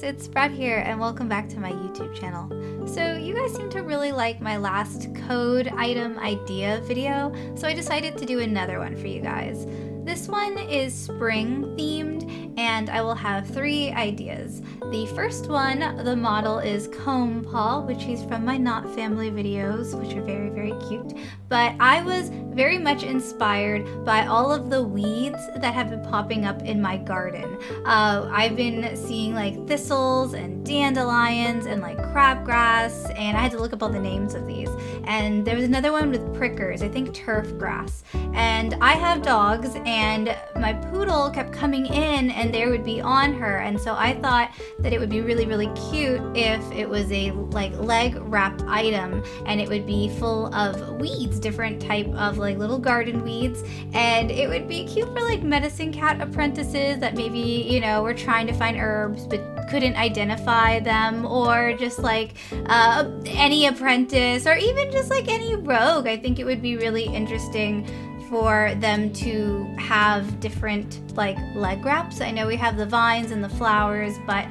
it's Sprout here and welcome back to my YouTube channel. So you guys seem to really like my last code item idea video, so I decided to do another one for you guys. This one is spring themed and I will have 3 ideas. The first one, the model is Comb Paw, which he's from my Not Family videos, which are very, very cute. But I was very much inspired by all of the weeds that have been popping up in my garden. I've been seeing like thistles and dandelions and like crabgrass, and I had to look up all the names of these. And there was another one with prickers, I think turf grass. And I have dogs, and my poodle kept coming in and there would be on her, and so I thought that it would be really, really cute if it was a like leg wrap item and it would be full of weeds, different type of like little garden weeds, and it would be cute for like medicine cat apprentices that maybe, you know, were trying to find herbs but couldn't identify them, or just like any apprentice, or even just like any rogue. I think it would be really interesting for them to have different like leg wraps. I know we have the vines and the flowers, but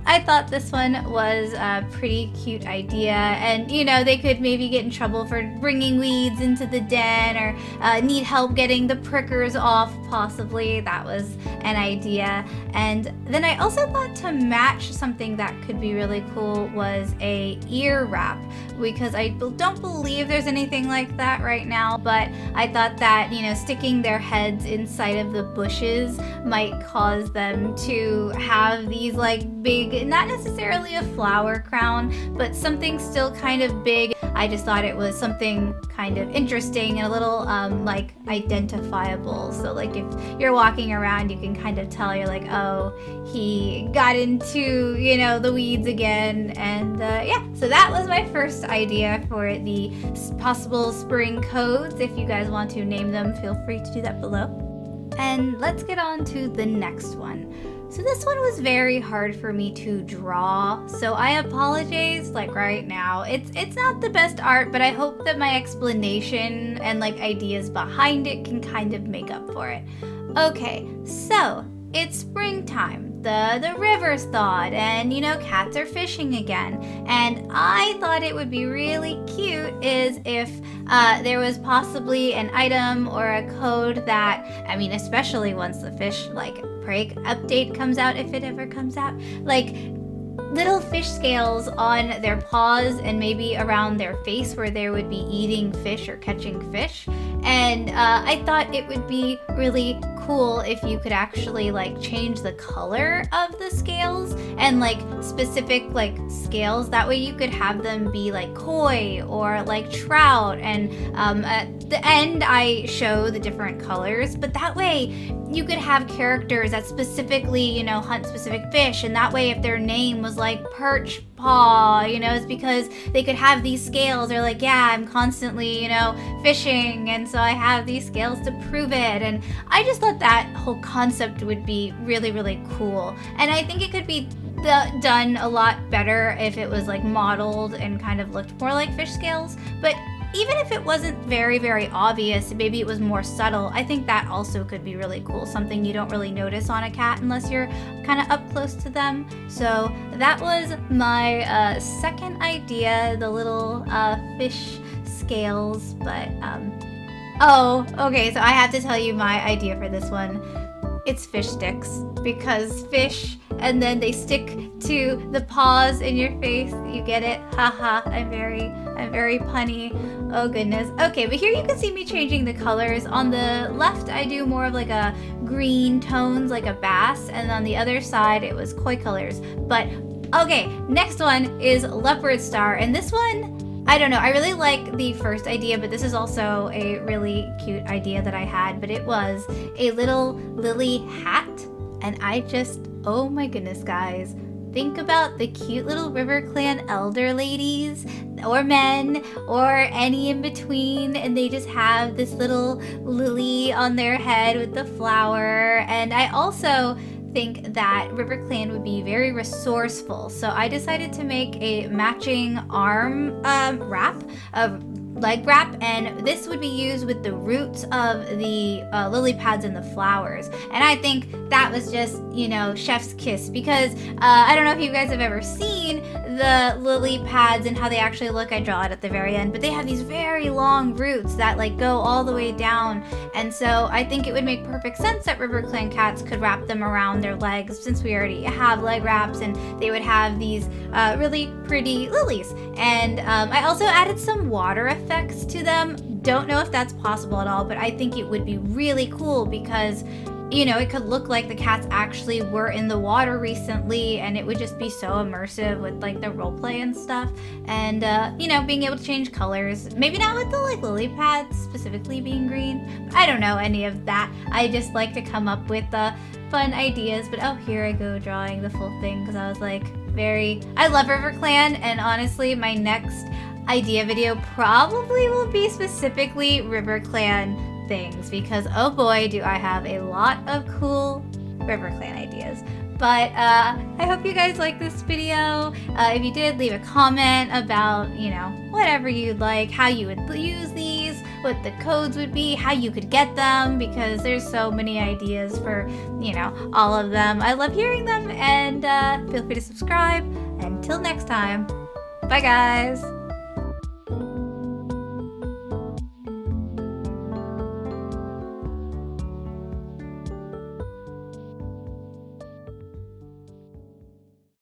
I thought this one was a pretty cute idea, and you know, they could maybe get in trouble for bringing weeds into the den, or need help getting the prickers off possibly. That was an idea. And then I also thought to match something that could be really cool was a ear wrap, because I don't believe there's anything like that right now, but I thought that, you know, sticking their heads inside of the bushes might cause them to have these like big, not necessarily a flower crown, but something still kind of big. I just thought it was something kind of interesting and a little like identifiable. So like if you're walking around, you can kind of tell, you're like, oh, he got into, you know, the weeds again. And yeah, so that was my first idea for the possible spring codes. If you guys want to name them, feel free to do that below. And let's get on to the next one. So this one was very hard for me to draw, so I apologize like right now. It's not the best art, but I hope that my explanation and like ideas behind it can kind of make up for it. Okay, so it's springtime. The river's thawed, and you know, cats are fishing again. And I thought it would be really cute is if there was possibly an item or a code that, I mean, especially once the fish like break update comes out, if it ever comes out, like little fish scales on their paws and maybe around their face where they would be eating fish or catching fish. And I thought it would be really cool if you could actually like change the color of the scales and like specific like scales. That way you could have them be like koi or like trout, and at the end I show the different colors, but that way you could have characters that specifically, you know, hunt specific fish, and that way if their name was like Perch Paw, you know, it's because they could have these scales. They're like, yeah, I'm constantly, you know, fishing, and so I have these scales to prove it. And I just thought that whole concept would be really, really cool. And I think it could be done a lot better if it was like modeled and kind of looked more like fish scales. But even if it wasn't very, very obvious, maybe it was more subtle, I think that also could be really cool. Something you don't really notice on a cat unless you're kind of up close to them. So that was my second idea, the little fish scales. But, oh, okay, so I have to tell you my idea for this one. It's fish sticks, because fish, and then they stick to the paws in your face. You get it? Haha, I'm very punny. Oh goodness. Okay, but here you can see me changing the colors. On the left, I do more of like a green tones, like a bass, and on the other side, it was koi colors. But okay, next one is Leopard Star, and this one, I don't know, I really like the first idea, but this is also a really cute idea that I had, but it was a little lily hat, and I just, oh my goodness, guys. Think about the cute little River Clan elder ladies, or men, or any in between, and they just have this little lily on their head with the flower. And I also think that River Clan would be very resourceful, so I decided to make a matching arm wrap, leg wrap, and this would be used with the roots of the lily pads and the flowers. And I think that was just, you know, chef's kiss, because I don't know if you guys have ever seen the lily pads and how they actually look. I draw it at the very end, but they have these very long roots that like go all the way down, and so I think it would make perfect sense that River Clan cats could wrap them around their legs, since we already have leg wraps, and they would have these really pretty lilies. And I also added some water effects to them. Don't know if that's possible at all, but I think it would be really cool, because you know, it could look like the cats actually were in the water recently, and it would just be so immersive with like the role play and stuff. And you know, being able to change colors, maybe not with the like lily pads specifically being green. I don't know any of that. I just like to come up with fun ideas. But oh, here I go drawing the full thing, because I was like I love River Clan, and honestly my next idea video probably will be specifically River Clan things, because oh boy do I have a lot of cool River Clan ideas. But I hope you guys like this video. If you did, leave a comment about, you know, whatever you'd like, how you would use these, what the codes would be, how you could get them, because there's so many ideas for, you know, all of them. I love hearing them, and feel free to subscribe. Until next time, bye guys.